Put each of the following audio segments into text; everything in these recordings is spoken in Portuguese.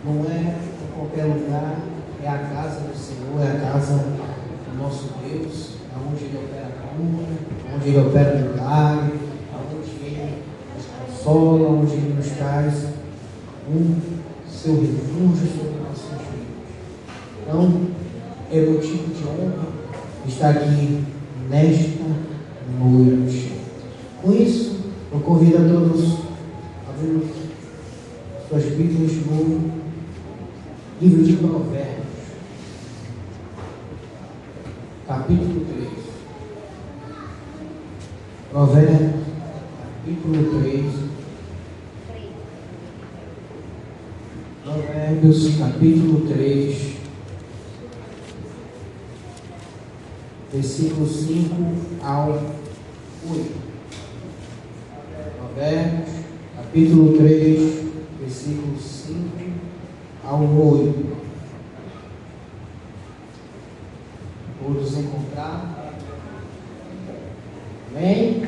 Não é em qualquer lugar, é a casa do Senhor, é a casa do nosso Deus, é onde Ele opera a cura, onde Ele opera o milagre, onde Ele nos consola, onde Ele nos traz seu refúgio sobre nossos vidas. Então, é motivo de honra estar aqui nesta noite. Com isso, eu convido a todos a abrir suas Bíblias no livro de Provérbios, capítulo 3. Provérbios, capítulo 3. Provérbios, capítulo 3, versículo 5 ao 8. Provérbios, capítulo 3, versículo 5 ao 8. Todos encontraram? Amém?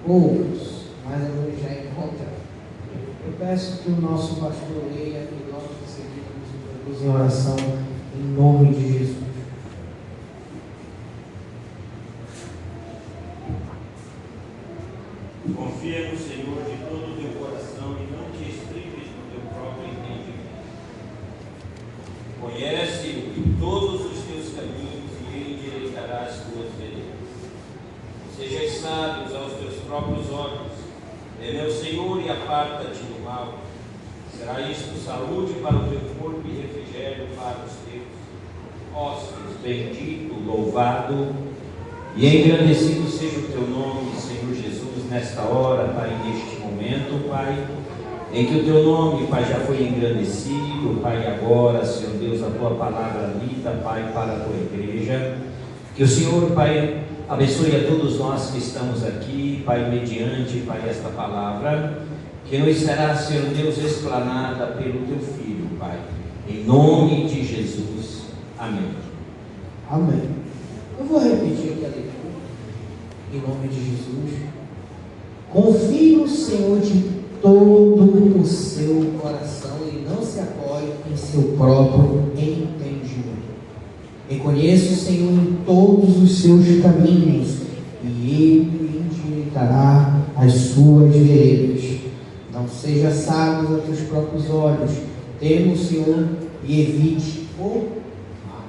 Poucos, mas eu já encontrei. Eu peço que o nosso pastor leia e nós seguimos em oração em nome de Jesus. Confia no Senhor de todo o teu coração e não te estribes no teu próprio entendimento. Conhece-o em todos os teus caminhos e ele endireitará as tuas veredas. Sejais sábios aos teus próprios olhos. Teme ao Senhor e aparta-te do mal. Será isto saúde para o teu corpo e refrigério para os teus ossos. Bendito, louvado e engrandecido seja o teu nome, Senhor Jesus, nesta hora, Pai, neste momento, Pai, em que o teu nome, Pai, já foi engrandecido, Pai, agora, Senhor Deus, a tua palavra lida, Pai, para a tua igreja. Que o Senhor, Pai, abençoe a todos nós que estamos aqui, Pai, mediante, Pai, esta palavra, que nos será, Senhor Deus, explanada pelo teu Filho, Pai, em nome de Jesus. Amém. Amém. Eu vou repetir aqui a leitura, em nome de Jesus. Confie no Senhor de todo o seu coração e não se apoie em seu próprio entendimento. Reconheça o Senhor em todos os seus caminhos e Ele endireitará as suas veredas. Não seja sábio aos teus próprios olhos. Tema o Senhor e evite o mal.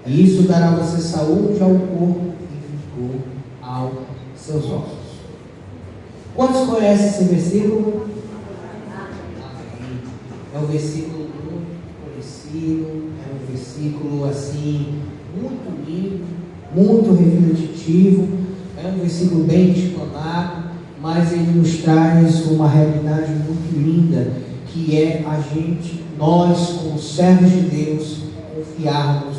E isso dará a você saúde ao corpo e vigor aos seus ossos. Quantos conhecem esse versículo? É um versículo muito conhecido, é um versículo assim, muito lindo, muito refletivo, é um versículo bem explanado, mas ele nos traz uma realidade muito linda, que é a gente, nós como servos de Deus, confiarmos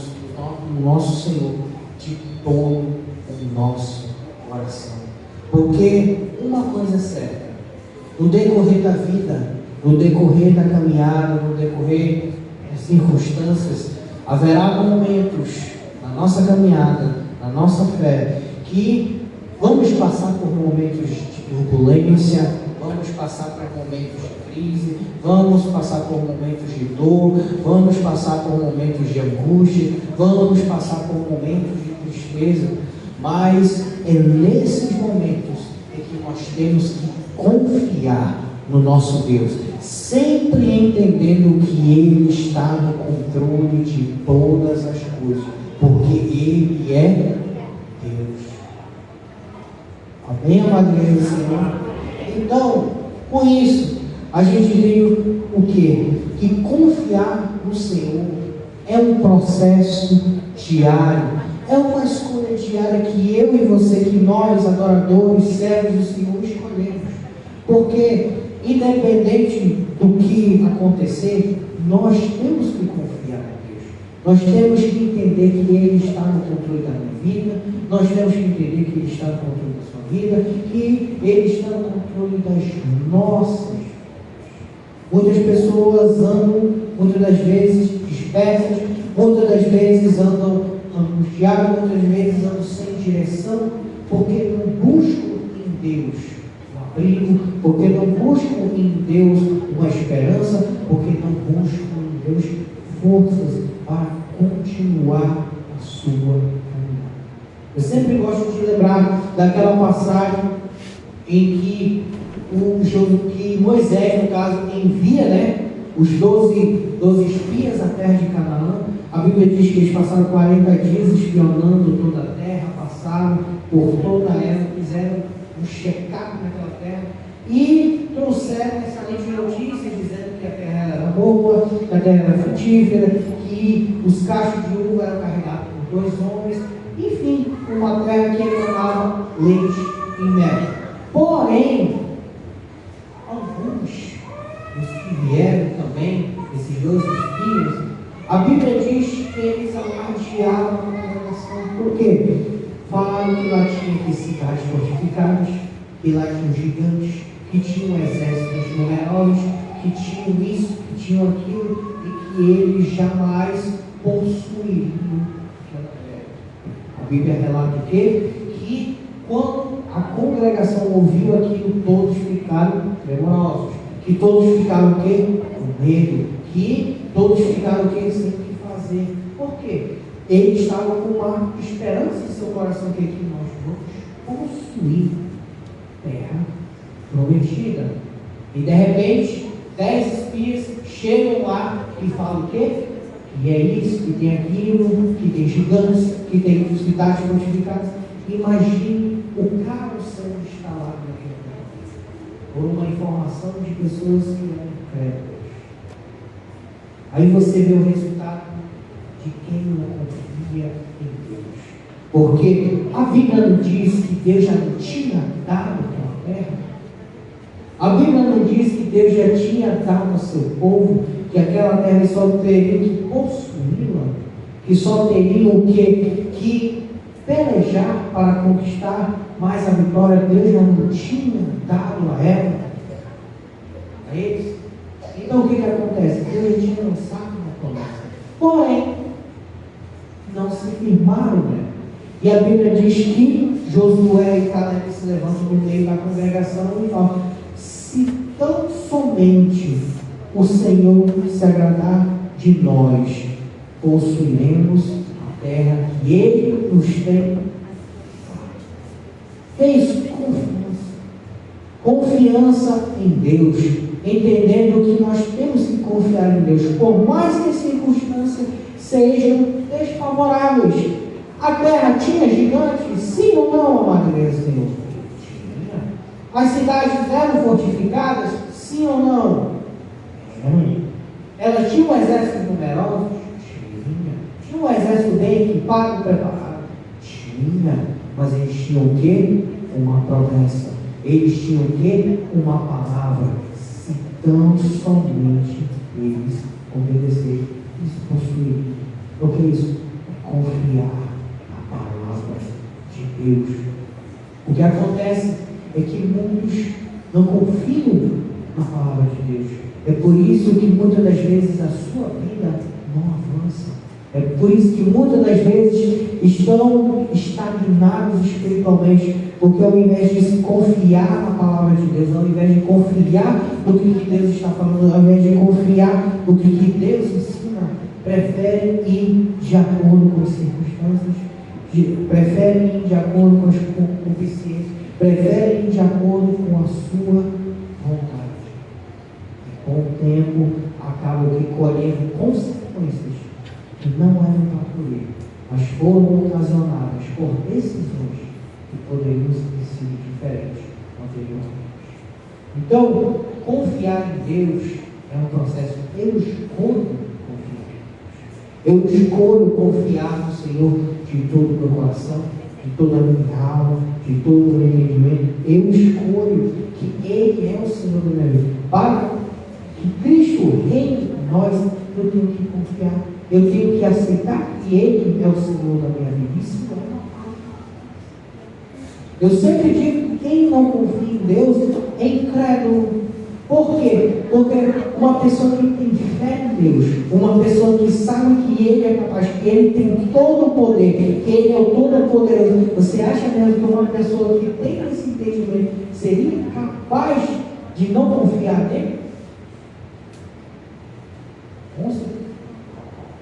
no nosso Senhor de todo o nosso coração. Porque uma coisa é certa, no decorrer da vida, no decorrer da caminhada, no decorrer das circunstâncias, haverá momentos na nossa caminhada, na nossa fé, que vamos passar por momentos de turbulência, vamos passar por momentos de crise, vamos passar por momentos de dor, vamos passar por momentos de angústia, vamos passar por momentos de tristeza, mas é nesses momentos em que nós temos que confiar no nosso Deus, sempre entendendo que Ele está no controle de todas as coisas, porque Ele é Deus. Amém, amado igreja do Senhor? Então, com isso, a gente viu o quê? Que confiar no Senhor é um processo diário, é uma escolha diária que eu e você, que nós, adoradores, servos do Senhor, escolhemos. Porque, independente do que acontecer, nós temos que confiar em Deus. Nós temos que entender que Ele está no controle da minha vida, nós temos que entender que Ele está no controle da sua vida, que Ele está no controle das nossas vidas. Muitas pessoas andam, muitas das vezes, dispersas, muitas das vezes andam angustiadas, muitas vezes andam sem direção, porque não buscam em Deus o abrigo, porque não buscam em Deus uma esperança, porque não buscam em Deus forças para continuar a sua caminhada. Eu sempre gosto de lembrar daquela passagem em que Moisés, no caso, envia, os 12 espias à terra de Canaã. A Bíblia diz que eles passaram 40 dias espionando toda a terra, passaram por toda ela, fizeram um check-up naquela terra e trouxeram excelentes notícias, dizendo que a terra era boa, que a terra era frutífera, que os cachos de uva eram carregados por 2 homens, enfim, uma terra que emanava leite e mel. Porém, alguns, os que vieram também, esses 12 espias, a Bíblia diz que eles alardearam a congregação. Por quê? Falaram que lá tinha cidades fortificadas, que lá tinham gigantes, que tinham exércitos numerosos, que tinham isso, que tinham aquilo, e que eles jamais possuiriam aquela terra. A Bíblia relata o quê? Que quando a congregação ouviu aquilo, todos ficaram tremorosos. Que todos ficaram o quê? Com medo. Que todos ficaram o quê? Sem o que fazer. Por quê? Eles estavam com uma esperança em seu coração que nós vamos possuir terra prometida. E de repente, 10 espias chegam lá e falam o quê? Que é isso, que tem aquilo, que tem gigantes, que tem cidades fortificadas. Imagine o caos sendo instalado naquele lugar, por uma informação de pessoas que eram incrédulas. Aí você vê o resultado de quem não confia em Deus. Porque a Bíblia não diz que Deus já não tinha dado aquela terra. A Bíblia não diz que Deus já tinha dado ao seu povo, que aquela terra só teria que possuí-la, que só teriam que pelejar para conquistar, mas a vitória Deus já não tinha dado a ela, a eles. Então o que acontece? Deus já tinha lançado uma promessa, porém não se firmaram, E a Bíblia diz que Josué e Caleb se levantam no meio da congregação e falam: se tão somente o Senhor se agradar de nós, possuiremos a terra que Ele nos tem. É isso, confiança em Deus, entendendo que nós temos que confiar em Deus, por mais que as circunstâncias sejam desfavoráveis. A terra tinha gigantes? Sim ou não, amado Senhor? Tinha. As cidades eram fortificadas? Sim ou não? Elas tinham um exército numeroso? Tinha um exército bem equipado, preparado? Tinha. Mas eles tinham o quê? Uma promessa. Eles tinham o quê? Uma palavra. Se tão somente eles obedecerem, eles possuírem. O que é isso? É confiar na palavra de Deus. O que acontece é que muitos não confiam na palavra de Deus. É por isso que muitas das vezes a sua vida não avança. É por isso que muitas das vezes estão estagnados espiritualmente, porque ao invés de se confiar na palavra de Deus, ao invés de confiar no que Deus está falando, ao invés de confiar no que Deus ensina, preferem ir de acordo com as circunstâncias, preferem ir de acordo com as concupiscências, preferem ir de acordo com a sua vontade. E com o tempo, acabam colhendo consequências que não eram para colher, mas foram ocasionadas por decisões que poderiam ter sido diferentes anteriormente. Então, confiar em Deus é um processo. Eu escolho confiar em Deus. Eu escolho confiar no Senhor de todo o meu coração, de toda a minha alma, de todo o meu entendimento. Eu escolho que Ele é o Senhor da minha vida. Para que Cristo reine em nós, eu tenho que confiar. Eu tenho que aceitar que Ele é o Senhor da minha vida. Isso é uma palavra. Eu sempre digo que quem não confia em Deus é incrédulo. Por quê? Porque uma pessoa que tem fé em Deus, uma pessoa que sabe que Ele é capaz, que Ele tem todo o poder, que Ele é o Todo-Poderoso, você acha mesmo que uma pessoa que tem esse entendimento seria capaz capaz de não confiar nele?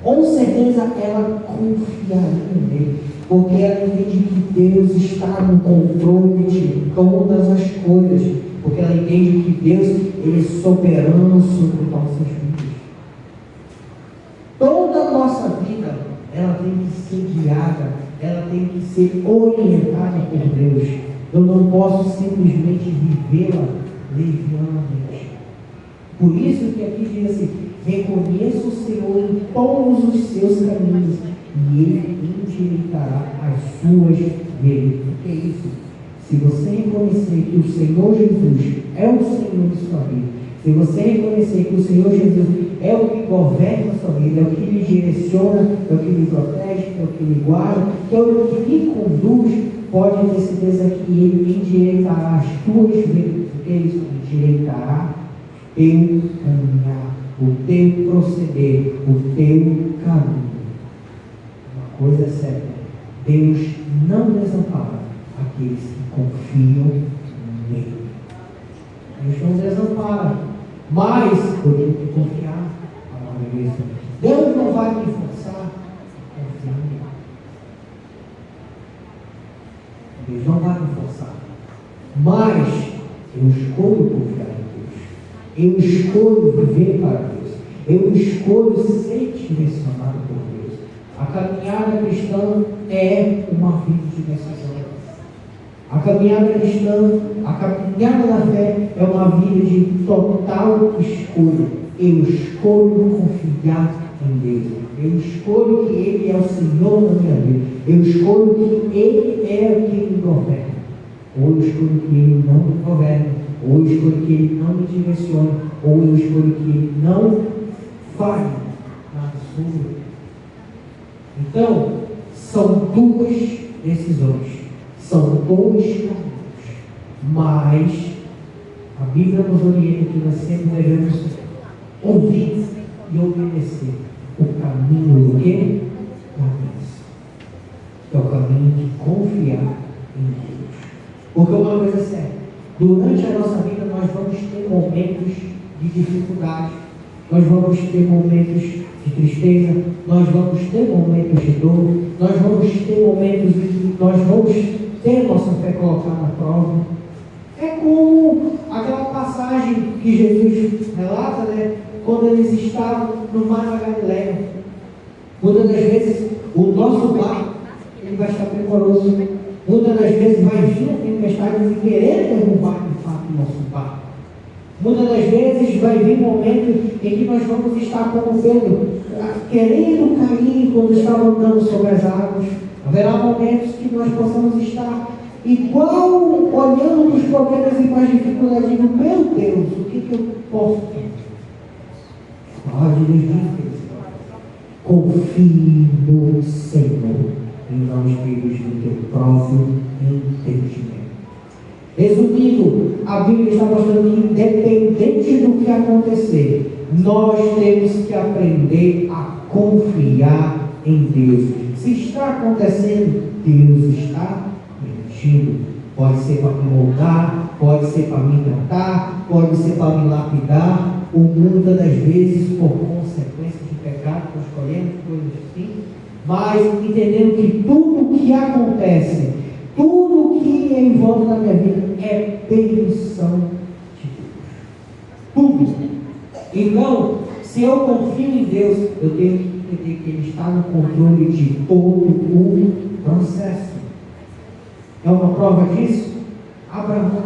Com certeza ela confiaria nele, porque ela entende que Deus está no controle de todas as coisas, porque ela entende que Deus, Ele é soberano sobre nossas vidas. Toda a nossa vida, ela tem que ser guiada, ela tem que ser orientada por Deus. Eu não posso simplesmente vivê-la levianamente. Por isso que aqui diz assim: reconheça o Senhor em todos os seus caminhos e Ele endireitará as suas veredas. O que é isso? Se você reconhecer que o Senhor Jesus é o Senhor de sua vida, se você reconhecer que o Senhor Jesus é o que governa a sua vida, é o que lhe direciona, é o que lhe protege, é o que lhe guarda, é o que lhe conduz, pode ter certeza que Ele endireitará as tuas veredas. O que é isso? Endireitará o teu caminhar, o teu proceder, o teu caminho. Uma coisa é certa: Deus não desampara aqueles que confiam nele. Deus não desampara, mas eu tenho que confiar. Deus não vai me forçar a confiar nele. Deus não vai me forçar, mas eu escolho confiar em Deus. Eu escolho viver para Deus. Eu escolho ser direcionado por Deus. A caminhada cristã é uma vida de decisão. A caminhada cristã, a caminhada da fé é uma vida de total escolha. Eu escolho confiar em Deus. Eu escolho que Ele é o Senhor da minha vida. Eu escolho que Ele é quem me governa. Ou eu escolho que Ele não me governe. Ou eu escolho que Ele não me direcione. Ou eu escolho que Ele não fale na sua vida. Então, são duas decisões. São dois caminhos. Mas a Bíblia nos orienta que nós sempre devemos ouvir e obedecer o caminho do quê? Da bênção. É o caminho de confiar em Deus. Porque uma coisa é certa: durante a nossa vida nós vamos ter momentos de dificuldade, nós vamos ter momentos de tristeza, nós vamos ter momentos de dor, nós vamos ter momentos em que nós vamos ter nossa fé colocada à prova. É como aquela passagem que Jesus relata, né? Quando eles estavam no mar da Galileia. Muitas das vezes o nosso barco ele vai estar precoroso. Muitas das vezes vai vir a tempestade e querer derrubar de fato o nosso barco. Muitas das vezes vai vir momentos em que nós vamos estar como Pedro, querendo cair quando estava andando sobre as águas. Haverá momentos que nós possamos estar igual, olhando para os problemas e para as dificuldades, dizendo: meu Deus, o que eu posso fazer? A palavra de Deus diz: confie no Senhor e não espelhos do teu próprio entendimento. Resumindo, a Bíblia está mostrando que, independente do que acontecer, nós temos que aprender a confiar em Deus. Se está acontecendo, Deus está permitindo. Pode ser para me moldar, pode ser para me tratar, pode ser para me lapidar, ou muitas das vezes por consequência de pecado que nós escolhemos, coisas assim. Mas entendendo que tudo o que acontece, tudo o que é em volta da minha vida é permissão de Deus. Tudo. Então, se eu confio em Deus, eu tenho que entender que Ele está no controle de todo o processo. É uma prova disso? Abraão.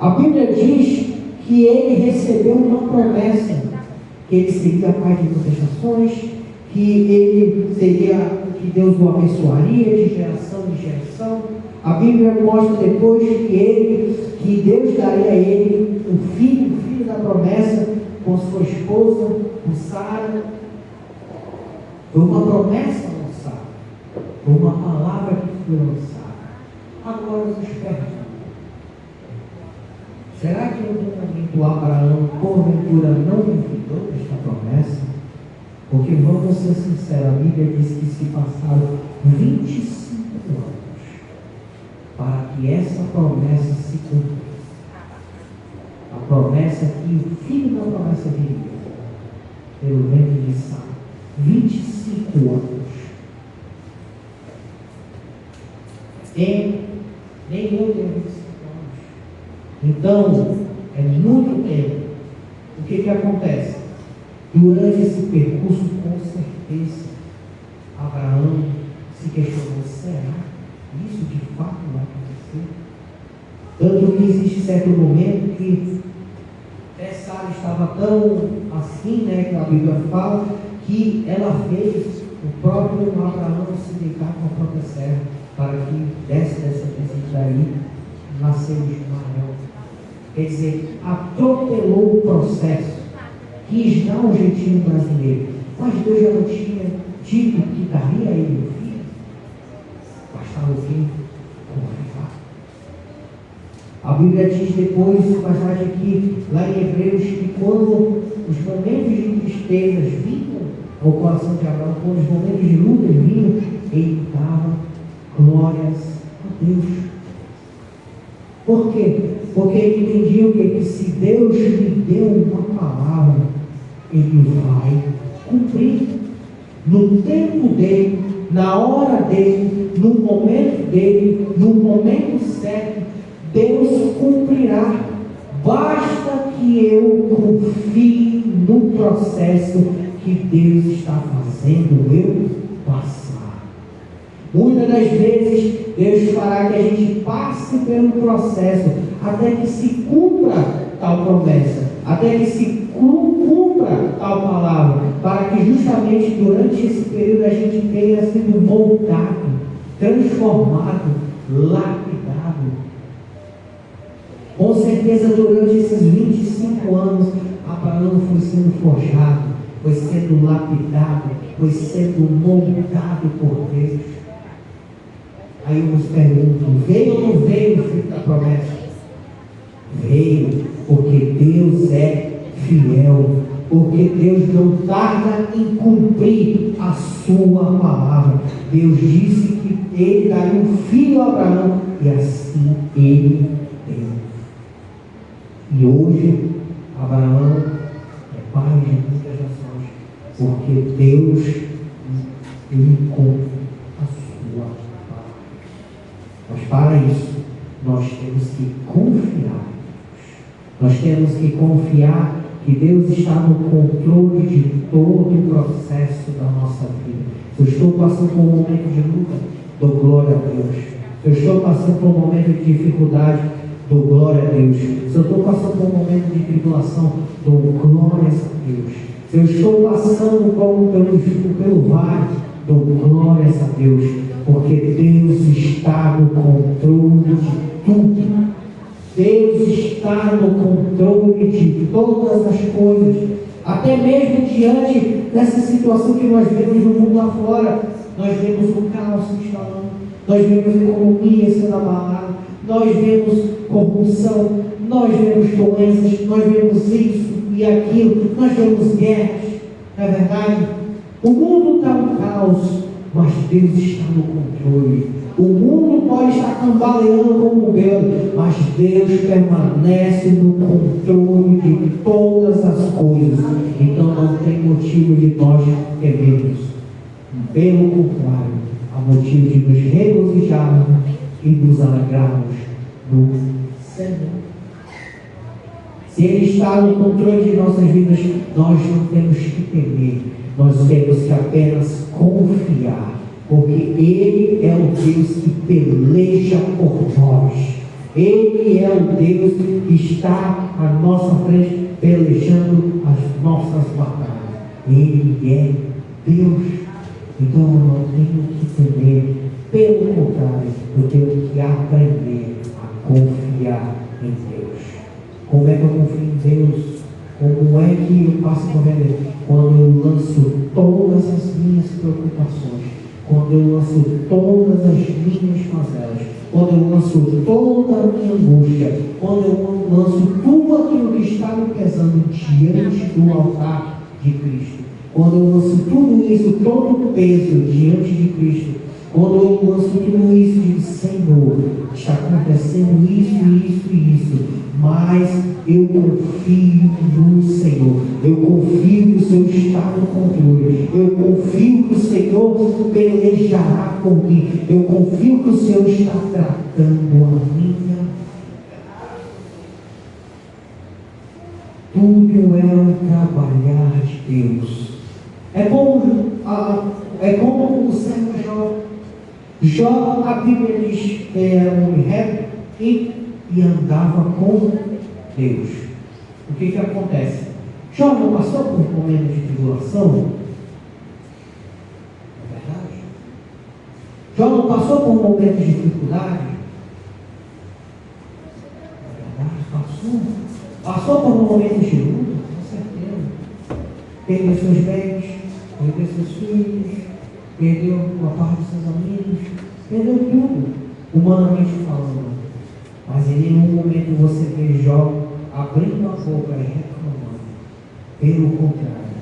A Bíblia diz que ele recebeu uma promessa, que ele seria pai de muitas nações, que ele seria, que Deus o abençoaria de geração em geração. A Bíblia mostra depois que Deus daria a ele o filho da promessa, com sua esposa, com Sara. Foi uma promessa lançada, foi uma palavra que foi lançada. Agora nos pergunto: será que em algum momento Abraão, porventura, não duvidou desta promessa? Porque, vamos ser sinceros, a Bíblia diz que se passaram 25 anos para que essa promessa se cumprisse. promessa que o filho da promessa viria pelo ventre de Sara. 25 anos. Nem eu tenho 25 anos. Então, é muito tempo. O que acontece? Durante esse percurso, com certeza, Abraão se questionou: será que isso de fato vai acontecer? Tanto que existe certo momento que Sara estava tão assim, que a Bíblia fala, que ela fez o próprio Abraão se deitar com a própria serva, para que dessa descendência daí nasceu Ismael. Quer dizer, atropelou o processo, quis dar um jeitinho brasileiro, mas Deus já não tinha dito que daria a ele o filho. Bastava o quê? Confiar. A Bíblia diz depois, passagem aqui, lá em Hebreus, que quando os momentos de tristeza vinham ao coração de Abraão, quando os momentos de luta vinham, ele dava glórias a Deus. Por quê? Porque ele entendia o quê? Que se Deus lhe deu uma palavra, ele vai cumprir no tempo dele, na hora dele, no momento certo. Deus cumprirá. Basta que eu confie no processo que Deus está fazendo eu passar. Muitas das vezes Deus fará que a gente passe pelo processo até que se cumpra tal promessa, até que se cumpra tal palavra, para que justamente durante esse período a gente tenha sido moldado, transformado, lapidado. Com certeza, durante esses 25 anos, Abraão foi sendo forjado, foi sendo lapidado, foi sendo moldado por Deus. Aí eu nos pergunto: veio ou não veio o filho da promessa? Veio, porque Deus é fiel, porque Deus não tarda em cumprir a sua palavra. Deus disse que ele daria um filho a Abraão, e assim ele deu. E hoje, Abraão é pai de muitas nações, porque Deus ele cumpre a sua palavra. Mas para isso, nós temos que confiar em Deus. Nós temos que confiar que Deus está no controle de todo o processo da nossa vida. Se eu estou passando por um momento de luta, dou glória a Deus. Se eu estou passando por um momento de dificuldade, dou glória a Deus. Se eu estou passando por um momento de tribulação, dou glórias a Deus. Se eu estou passando pelo vale, dou glórias a Deus, porque Deus está no controle de tudo. Deus está no controle de todas as coisas, até mesmo diante dessa situação que nós vemos no mundo lá fora. Nós vemos o caos se instalando, nós vemos a economia sendo abalada, nós vemos corrupção, nós vemos doenças, nós vemos isso e aquilo, nós vemos guerras. Não é verdade? O mundo está um caos, mas Deus está no controle. O mundo pode estar cambaleando como um belo, mas Deus permanece no controle de todas as coisas. Então não tem motivo de nós temermos. Pelo contrário, há motivo de nos regozijarmos e nos alegrarmos no Senhor. Se Ele está no controle de nossas vidas, nós não temos que temer. Nós temos que apenas confiar, porque Ele é o Deus que peleja por nós. Ele é o Deus que está à nossa frente, pelejando as nossas batalhas. Ele é Deus. Então eu não tenho que temer. Pelo contrário, eu tenho que aprender a confiar em Deus. Como é que eu confio em Deus? Como é que eu passo por ele? Quando eu lanço todas as minhas preocupações, quando eu lanço todas as minhas mazelas, quando eu lanço toda a minha angústia, quando eu lanço tudo aquilo que está me pesando diante do altar de Cristo, quando eu lanço tudo isso, todo o peso diante de Cristo, quando eu lanço tudo isso, digo: Senhor, está acontecendo isso, mas eu confio no Senhor, eu confio que o Senhor está no controle, eu confio que o Senhor pelejará por mim, eu confio que o Senhor está tratando a minha. Tudo é um trabalhar de Deus. É como o servo Jó. Jó, a Bíblia diz que era um homem reto e andava com Deus. O que acontece? Jó não passou por um momento de tribulação? É verdade. Jó não passou por um momento de dificuldade? É verdade, passou. Passou por um momento de luta? Com certeza. Perdeu seus bens, perdeu seus filhos, perdeu uma parte dos seus amigos, perdeu tudo, humanamente falando. Mas em nenhum momento você vê Jó abrindo a boca e reclamando. Pelo contrário,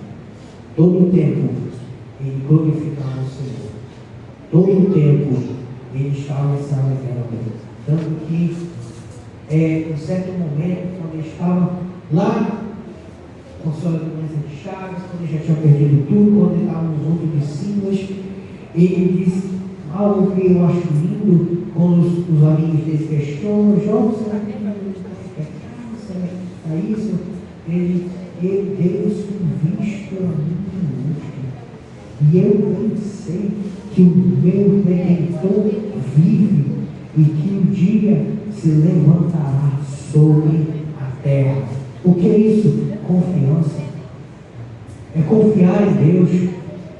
todo o tempo ele glorificava o Senhor. Todo o tempo ele estava se alegrando. Tanto que, em certo momento, quando ele estava lá com sua doença de Chagas, quando ele já tinha perdido tudo, quando ele estava nos outros de Silas, ele disse algo que eu acho lindo, quando os amigos dele questionam: Jó, será que é isso? Deus visto a minha angústia, e eu bem sei que o meu Redentor vive e que um dia se levantará sobre a terra. O que é isso? Confiança. É confiar em Deus.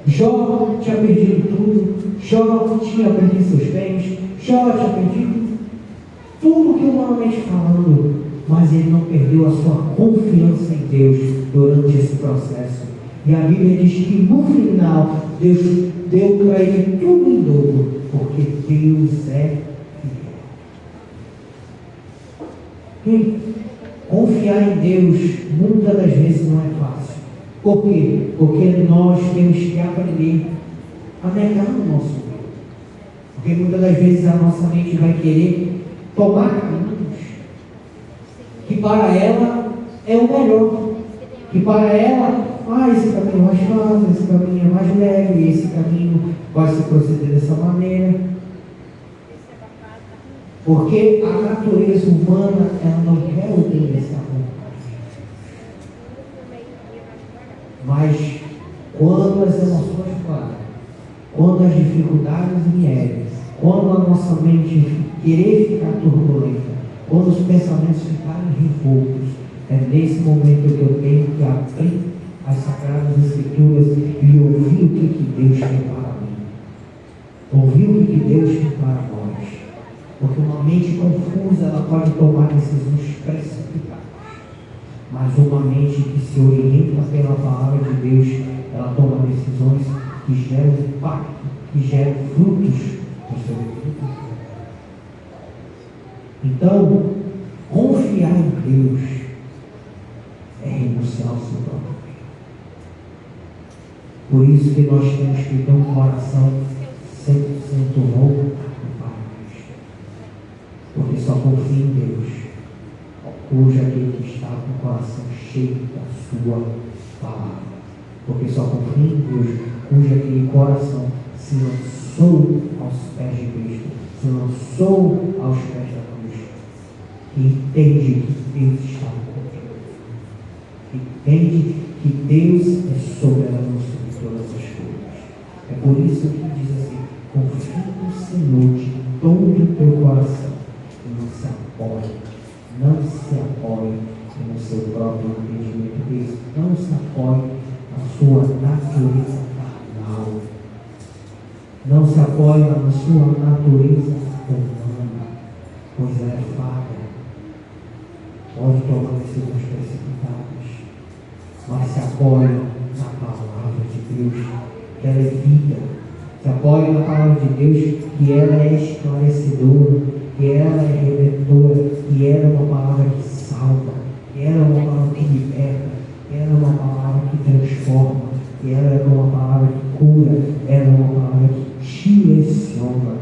Jó tinha perdido tudo, Jó tinha perdido seus bens, Jó tinha perdido tudo que humanamente falando, mas ele não perdeu a sua confiança em Deus durante esse processo. E a Bíblia diz que no final Deus deu para ele tudo em dobro, porque Deus é fiel. Confiar em Deus muitas das vezes não é fácil. Por quê? Porque nós temos que aprender a negar o nosso medo. Porque muitas das vezes a nossa mente vai querer tomar caminhos que para ela é o melhor. Que para ela, esse caminho é mais fácil, esse caminho é mais leve, esse caminho vai se proceder dessa maneira. Porque a natureza humana, ela não quer obedecer a vontade. Mas quando as emoções param, quando as dificuldades vierem, quando a nossa mente querer ficar turbulenta, quando os pensamentos ficarem revoltos, é nesse momento que eu tenho que abrir as Sagradas Escrituras e ouvir o que Deus tem para mim. Ouvir o que Deus tem para nós. Porque uma mente confusa, ela pode tomar decisões precipitadas. Mas uma mente que se orienta pela palavra de Deus, ela toma decisões que geram impacto, que geram frutos no seu vida. Então, confiar em Deus é renunciar ao seu próprio bem. Por isso que nós temos que ter um coração 100% voltado para Cristo. Porque só confia em Deus cujo aquele que está com o coração cheio da sua palavra. Porque só confia em Deus cujo aquele coração se lançou aos pés de Cristo, se lançou aos pés da cruz, e entende que Deus está no controle, entende que Deus é soberano sobre todas as coisas. É por isso que diz assim: confia no Senhor de todo o teu coração e não se apoie no seu próprio entendimento. Não se apoie na sua natureza carnal, não se apoie na sua natureza humana, pois ela é falha, pode tomar decisões precipitadas, mas se apoie na palavra de Deus, que ela é vida. Se apoie na palavra de Deus, que ela é esclarecedora, que ela é redentora, que ela é uma palavra que salva, que ela é uma palavra que liberta, que ela é uma palavra que transforma, que ela é uma palavra que cura, ela é uma palavra que direciona.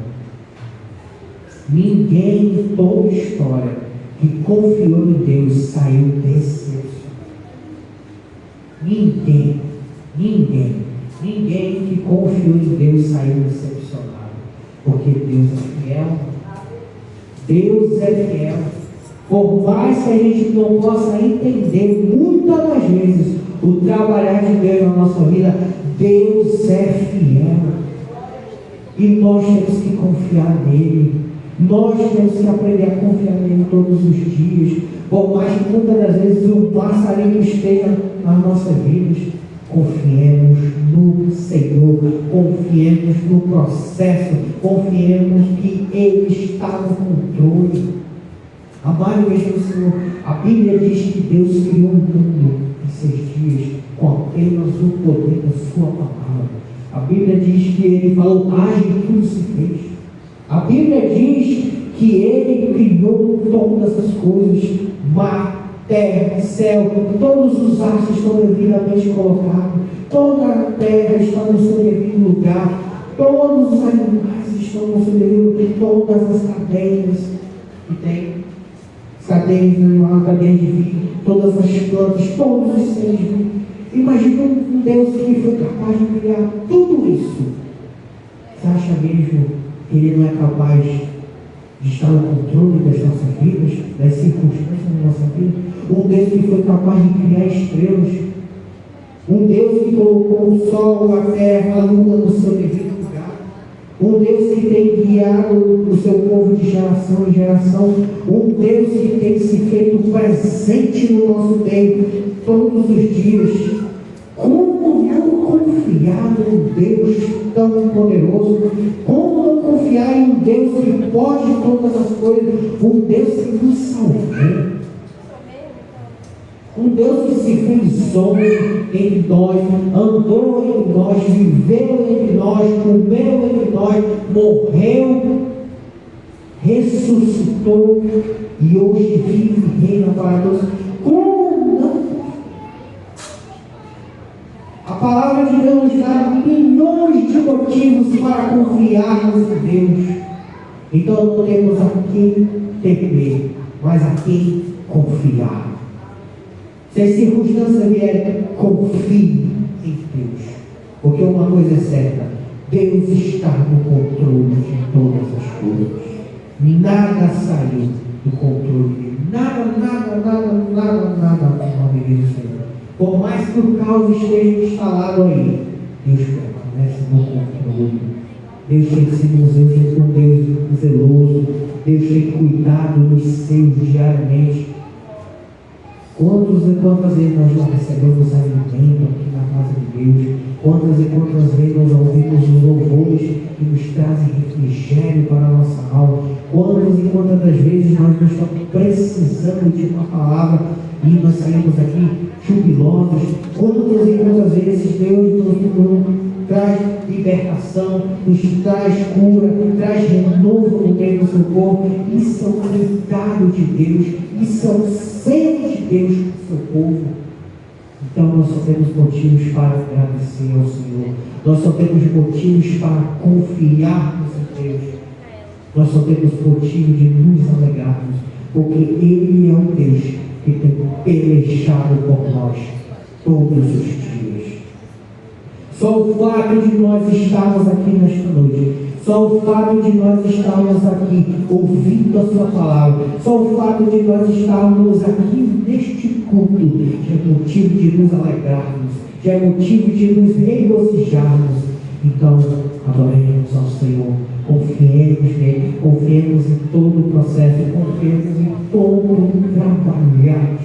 Ninguém toda a história que confiou em Deus saiu decepcionado. Ninguém que confiou em Deus saiu decepcionado, porque Deus é fiel. Deus é fiel. Por mais que a gente não possa entender muitas das vezes o trabalhar de Deus na nossa vida, Deus é fiel. E nós temos que confiar nele. Nós temos que aprender a confiar nele todos os dias. Por mais que muitas das vezes o passarinho esteja nas nossas vidas, confiemos no Senhor, confiemos no processo, confiemos que Ele está no controle. Amado igreja do Senhor, a Bíblia diz que Deus criou o mundo em 6 dias com apenas o poder da sua palavra. A Bíblia diz que Ele falou, haja e tudo se fez. A Bíblia diz que Ele criou todas as coisas, mar, terra, céu, todos os astros estão devidamente colocados, toda a terra está no seu devido lugar, todos os animais estão no seu devido lugar, todas as cadeias que tem, cadeias de animal, cadeias de vinho, todas as plantas, todos os seres vivos. Imagina um Deus que foi capaz de criar tudo isso. Você acha mesmo que Ele não é capaz de estar no controle das nossas vidas, das circunstâncias da nossa vida? Um Deus que foi capaz de criar estrelas, um Deus que colocou o sol, a terra, a lua no seu devido lugar, um Deus que tem guiado o seu povo de geração em geração, um Deus que tem se feito presente no nosso meio todos os dias. Como não confiar num Deus tão poderoso? Como não confiar em um Deus que pode todas as coisas? Um Deus que nos salvou. Um Deus que se fez homem entre nós, andou entre nós, viveu entre nós, comeu entre nós, morreu, ressuscitou e hoje vive e reina para nós. Como não? A palavra de Deus nos dá milhões de motivos para confiarmos em Deus. Então não temos a quem temer, mas a quem confiar. Se as circunstâncias vierem, confie em Deus. Porque uma coisa é certa, Deus está no controle de todas as coisas. Nada saiu do controle dele. Nada, no nome do Senhor. Por mais que o caos esteja instalado aí, Deus permanece no controle. Deus tem sido um Deus zeloso. Deus tem cuidado dos seus diariamente. Quantas vezes nós já recebemos alimento aqui na casa de Deus? Quantas vezes nós ouvimos os louvores que nos trazem refrigério para a nossa alma? Quantas das vezes nós não estamos precisando de uma palavra e nós saímos aqui jubilosos? Quantas vezes Deus nos traz libertação, nos traz cura, traz renovo no meio do seu povo? Isso é um cuidado de Deus, isso é um sede de Deus para o seu povo. Então nós só temos motivos para agradecer ao Senhor, nós só temos motivos para confiarmos em Deus, nós só temos motivo de nos alegrarmos, porque Ele é o Deus que tem pelejado por nós todos os dias. Só o fato de nós estarmos aqui nesta noite, só o fato de nós estarmos aqui ouvindo a sua palavra, só o fato de nós estarmos aqui neste culto, já é motivo de nos alegrarmos, já é motivo de nos regozijarmos. Então, adoremos ao Senhor, confiemos nele, confiemos em todo o processo, confiemos em todo o trabalhar.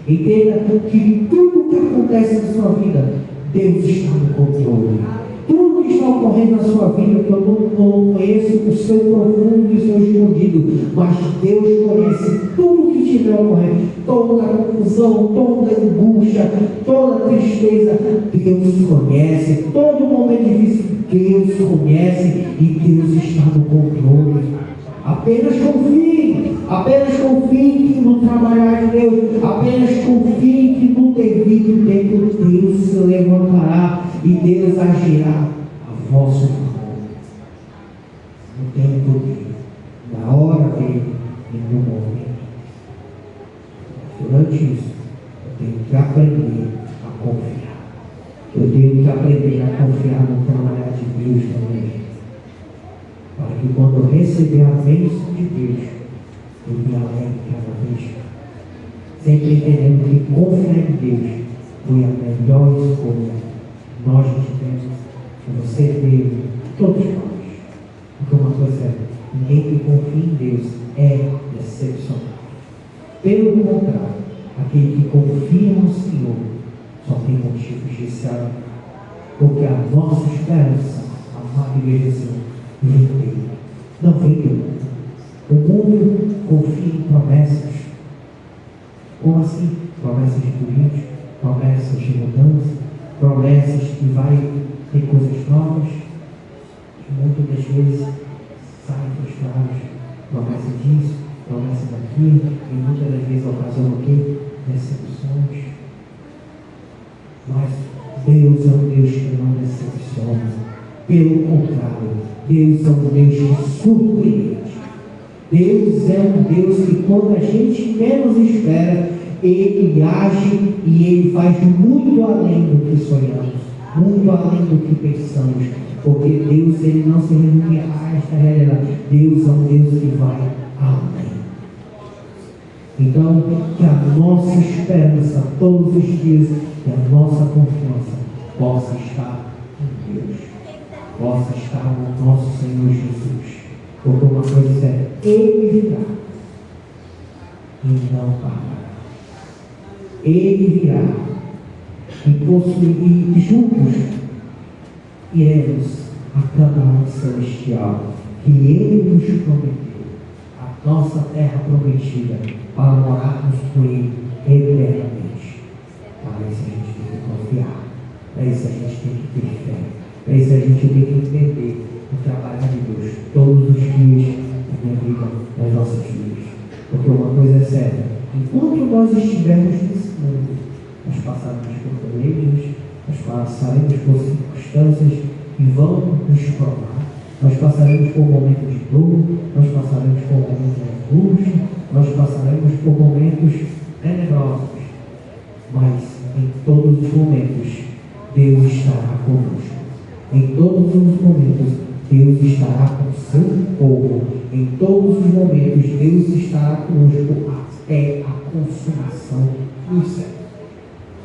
Entenda que tudo que acontece na sua vida, Deus está no controle. Tudo que está ocorrendo na sua vida, que eu não conheço o seu profundo e o seu escondido, mas Deus conhece tudo que estiver ocorrendo, toda a confusão, toda a angústia, toda a tristeza. Deus conhece, todo momento difícil, Deus conhece e Deus está no controle. Apenas confie no trabalhar de Deus, apenas confie que no devido tempo Deus se levantará e Deus agirá a vosso favor. No tempo dele, na hora dele, em um momento. Durante isso, eu tenho que aprender a confiar. Eu tenho que aprender a confiar no trabalhar de Deus também. Para que quando eu receber a bênção de Deus, eu me alegre cada vez. Sempre entendendo que confiar em Deus foi a melhor escolha que nós tivemos, que você teve, todos nós. Porque uma coisa é, ninguém que confia em Deus é decepcionado. Pelo contrário, aquele que confia no Senhor só tem motivos de se alegrar. Porque a nossa esperança, amada igreja do Senhor, vem dele. Não vem do mundo. O mundo confia em promessas. Como assim? Promessas de política, promessas de mudança, promessas que vai ter coisas novas, que muitas das vezes saem frustrados. Promessa disso, promessa daquilo, e muitas das vezes ocasionam o quê? Decepções. Mas Deus é um Deus que não decepciona. Pelo contrário, Deus é um Deus que surpreende. Deus é um Deus que quando a gente menos espera, Ele age e Ele faz muito além do que sonhamos, muito além do que pensamos, porque Deus Ele não se resume a esta realidade. Deus é um Deus que vai além. Então, que a nossa esperança todos os dias, que a nossa confiança possa estar em Deus, possa estar no nosso Senhor Jesus. Porque uma coisa é Ele virá e não parará. Ele virá e juntos iremos a Canaã celestial que Ele nos prometeu, a nossa terra prometida, para morarmos com Ele eternamente. Para isso a gente tem que confiar, para isso a gente tem que ter fé, para isso a gente tem que entender o trabalho de Deus todos os dias da minha vida, das nossas vidas. Porque uma coisa é certa, enquanto nós estivermos nesse mundo, nós passaremos por peleiros, nós passaremos por circunstâncias que vão nos provar, nós passaremos por momentos de dor, nós passaremos por momentos de angústia, nós passaremos por momentos tenebrosos, mas em todos os momentos Deus estará conosco. Em todos os momentos Deus estará com o seu povo. Em todos os momentos Deus estará conosco até a consumação dos céus.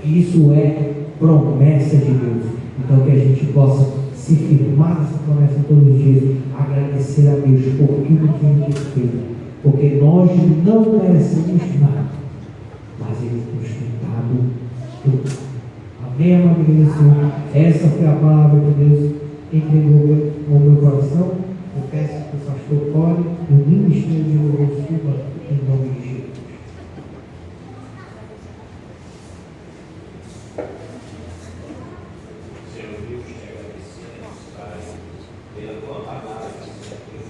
Isso é promessa de Deus. Então que a gente possa se firmar nessa promessa todos os dias, agradecer a Deus por tudo que Ele fez, porque nós não merecemos nada, mas Ele nos tem dado tudo. Amém, amado igreja? Essa foi a palavra que Deus entregou ao meu coração. Eu peço que o pastor ore e o ministério de louvor suba em nome de Jesus. Senhor Deus, te agradecemos, Pai, pela tua palavra, Senhor Deus,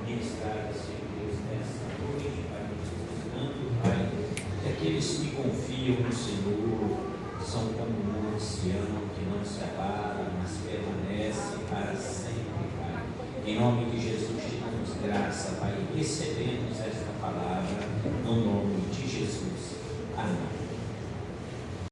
ministrada, Senhor Deus, nessa noite, Pai, nos ensinando, Pai, que aqueles que confiam no Senhor são como um ancião que não se abala, mas permanece para sempre, Pai. Em nome de Jesus, te damos graça, Pai, recebemos